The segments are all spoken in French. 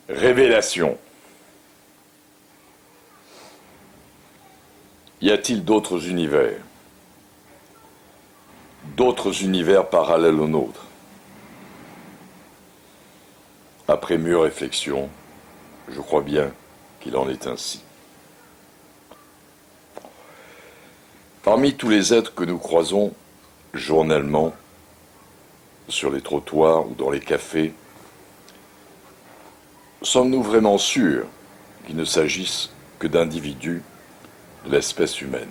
Révélation. Y a-t-il d'autres univers? D'autres univers parallèles au nôtre? Après mûre réflexion, je crois bien qu'il en est ainsi. Parmi tous les êtres que nous croisons journellement, sur les trottoirs ou dans les cafés, sommes-nous vraiment sûrs qu'il ne s'agisse que d'individus de l'espèce humaine?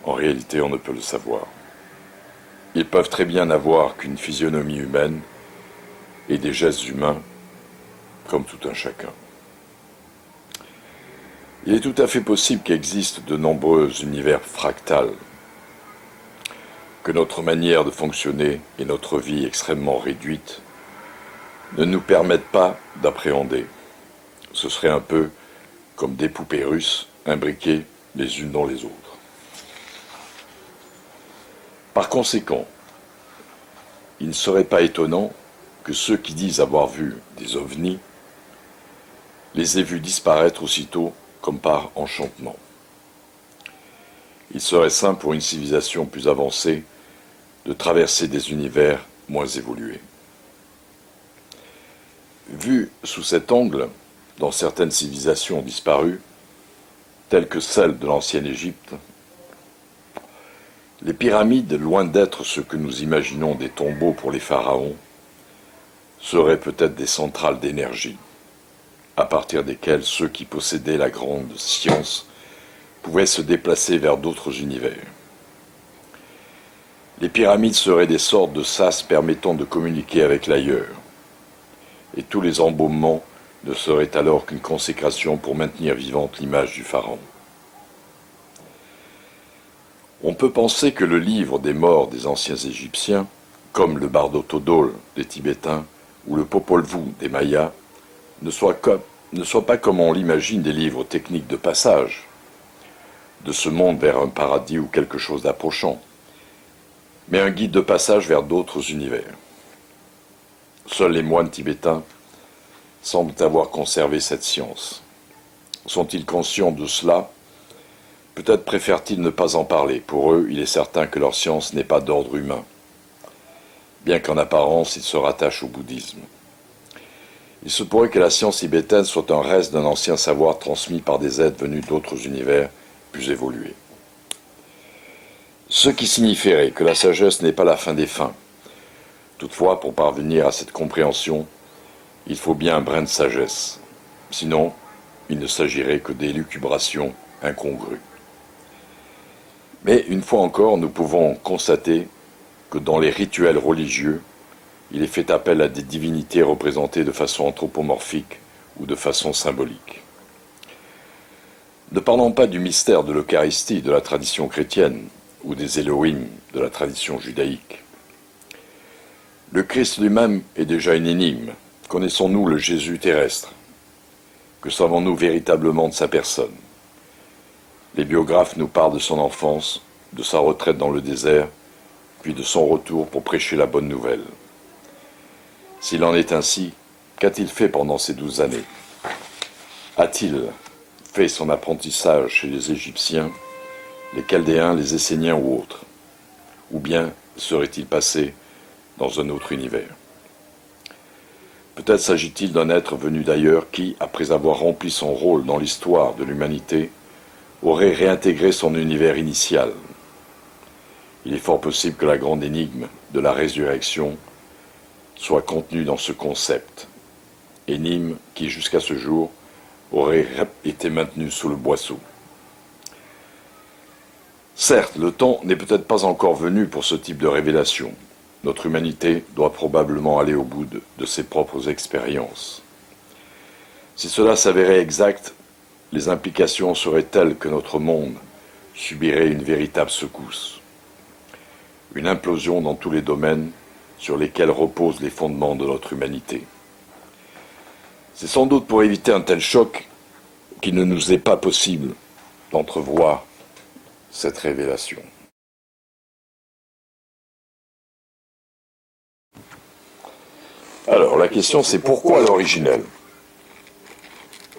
En réalité, on ne peut le savoir. Ils peuvent très bien n'avoir qu'une physionomie humaine et des gestes humains, comme tout un chacun. Il est tout à fait possible qu'existent de nombreux univers fractals, que notre manière de fonctionner et notre vie extrêmement réduite ne nous permettent pas d'appréhender. Ce serait un peu comme des poupées russes imbriquées les unes dans les autres. Par conséquent, il ne serait pas étonnant que ceux qui disent avoir vu des ovnis les aient vus disparaître aussitôt comme par enchantement. Il serait simple pour une civilisation plus avancée de traverser des univers moins évolués. Vu sous cet angle, dans certaines civilisations disparues, telles que celle de l'ancienne Égypte, les pyramides, loin d'être ce que nous imaginons des tombeaux pour les pharaons, seraient peut-être des centrales d'énergie, à partir desquelles ceux qui possédaient la grande science pouvaient se déplacer vers d'autres univers. Les pyramides seraient des sortes de sas permettant de communiquer avec l'ailleurs, et tous les embaumements ne seraient alors qu'une consécration pour maintenir vivante l'image du pharaon. On peut penser que le livre des morts des anciens Égyptiens, comme le Bardo Thodol des Tibétains ou le Popol Vuh des Mayas, ne soit pas comme on l'imagine des livres techniques de passage, de ce monde vers un paradis ou quelque chose d'approchant, mais un guide de passage vers d'autres univers. Seuls les moines tibétains semblent avoir conservé cette science. Sont-ils conscients de cela? Peut-être préfèrent-ils ne pas en parler. Pour eux, il est certain que leur science n'est pas d'ordre humain, bien qu'en apparence, ils se rattachent au bouddhisme. Il se pourrait que la science tibétaine soit un reste d'un ancien savoir transmis par des êtres venus d'autres univers plus évolués. Ce qui signifierait que la sagesse n'est pas la fin des fins. Toutefois, pour parvenir à cette compréhension, il faut bien un brin de sagesse. Sinon, il ne s'agirait que d'élucubrations incongrues. Mais une fois encore, nous pouvons constater que dans les rituels religieux, il est fait appel à des divinités représentées de façon anthropomorphique ou de façon symbolique. Ne parlons pas du mystère de l'Eucharistie de la tradition chrétienne ou des Elohim de la tradition judaïque. Le Christ lui-même est déjà une énigme. Connaissons-nous le Jésus terrestre? Que savons-nous véritablement de sa personne? Les biographes nous parlent de son enfance, de sa retraite dans le désert, puis de son retour pour prêcher la bonne nouvelle. S'il en est ainsi, qu'a-t-il fait pendant ces 12 années? A-t-il fait son apprentissage chez les Égyptiens, les Chaldéens, les Esséniens ou autres? Ou bien serait-il passé dans un autre univers? Peut-être s'agit-il d'un être venu d'ailleurs qui, après avoir rempli son rôle dans l'histoire de l'humanité, aurait réintégré son univers initial. Il est fort possible que la grande énigme de la résurrection soit contenue dans ce concept, énigme qui, jusqu'à ce jour, aurait été maintenue sous le boisseau. Certes, le temps n'est peut-être pas encore venu pour ce type de révélation. Notre humanité doit probablement aller au bout de ses propres expériences. Si cela s'avérait exact, les implications seraient telles que notre monde subirait une véritable secousse. Une implosion dans tous les domaines sur lesquels reposent les fondements de notre humanité. C'est sans doute pour éviter un tel choc qu'il ne nous est pas possible d'entrevoir cette révélation. Alors, la question c'est pourquoi l'originel?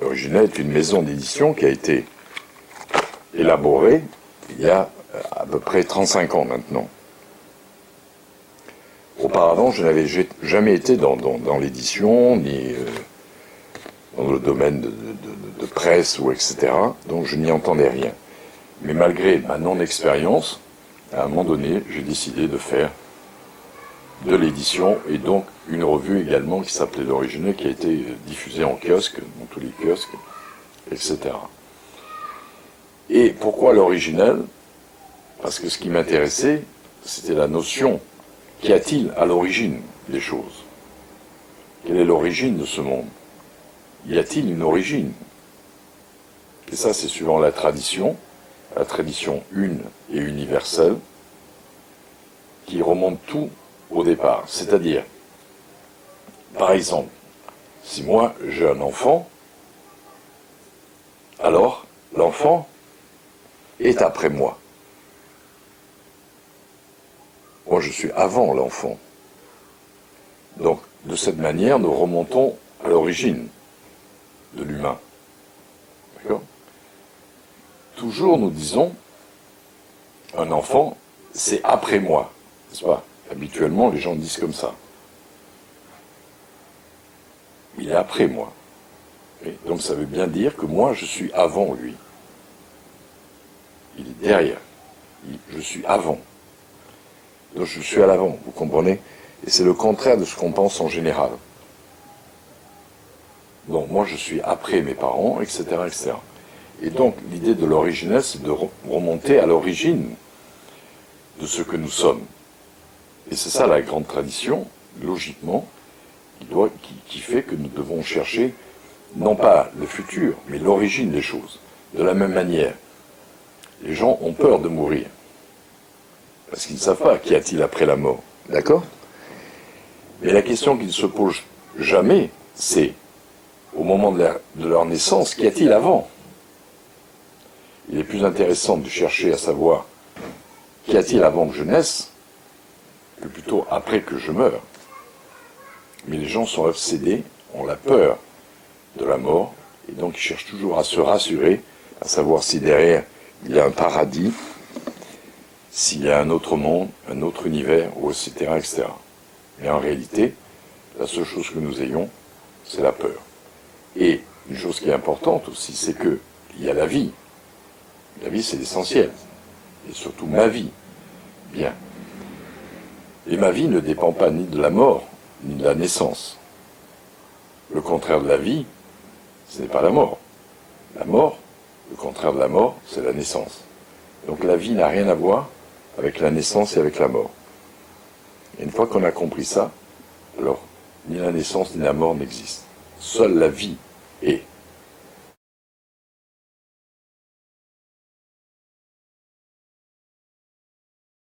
L'originel est une maison d'édition qui a été élaborée il y a à peu près 35 ans maintenant. Auparavant, je n'avais jamais été dans l'édition, ni dans le domaine de presse, ou etc. Donc je n'y entendais rien. Mais malgré ma non-expérience, à un moment donné, j'ai décidé de faire de l'édition, et donc une revue également qui s'appelait L'Originel, qui a été diffusée en kiosque, dans tous les kiosques, etc. Et pourquoi l'originel? Parce que ce qui m'intéressait, c'était la notion, qu'y a-t-il à l'origine des choses? Quelle est l'origine de ce monde? Y a-t-il une origine? Et ça, c'est suivant la tradition une et universelle, qui remonte tout au départ. C'est-à-dire, par exemple, si moi j'ai un enfant, alors l'enfant est après moi. Moi, je suis avant l'enfant. Donc, de cette manière, nous remontons à l'origine de l'humain. D'accord? Toujours, nous disons, un enfant, c'est après moi. N'est-ce pas? Habituellement, les gens disent comme ça. Il est après moi. Et donc, ça veut bien dire que moi, je suis avant lui. Il est derrière. Je suis avant. Donc je suis à l'avant, vous comprenez? Et c'est le contraire de ce qu'on pense en général. Donc moi je suis après mes parents, etc. etc. Et donc l'idée de l'originel, c'est de remonter à l'origine de ce que nous sommes. Et c'est ça la grande tradition, logiquement, qui fait que nous devons chercher, non pas le futur, mais l'origine des choses. De la même manière, les gens ont peur de mourir. Parce qu'ils ne savent pas qu'y a-t-il après la mort. D'accord? Mais la question qu'ils ne se posent jamais, c'est, au moment de leur naissance, qu'y a-t-il avant? Il est plus intéressant de chercher à savoir qu'y a-t-il avant que je naisse, que plutôt après que je meure. Mais les gens sont obsédés, ont la peur de la mort, et donc ils cherchent toujours à se rassurer, à savoir si derrière il y a un paradis, s'il y a un autre monde, un autre univers, etc., etc. Mais en réalité, la seule chose que nous ayons, c'est la peur. Et une chose qui est importante aussi, c'est qu'il y a la vie. La vie, c'est l'essentiel. Et surtout ma vie. Bien. Et ma vie ne dépend pas ni de la mort, ni de la naissance. Le contraire de la vie, ce n'est pas la mort. La mort, le contraire de la mort, c'est la naissance. Donc la vie n'a rien à voir avec la naissance et avec la mort. Et une fois qu'on a compris ça, alors ni la naissance ni la mort n'existent. Seule la vie est.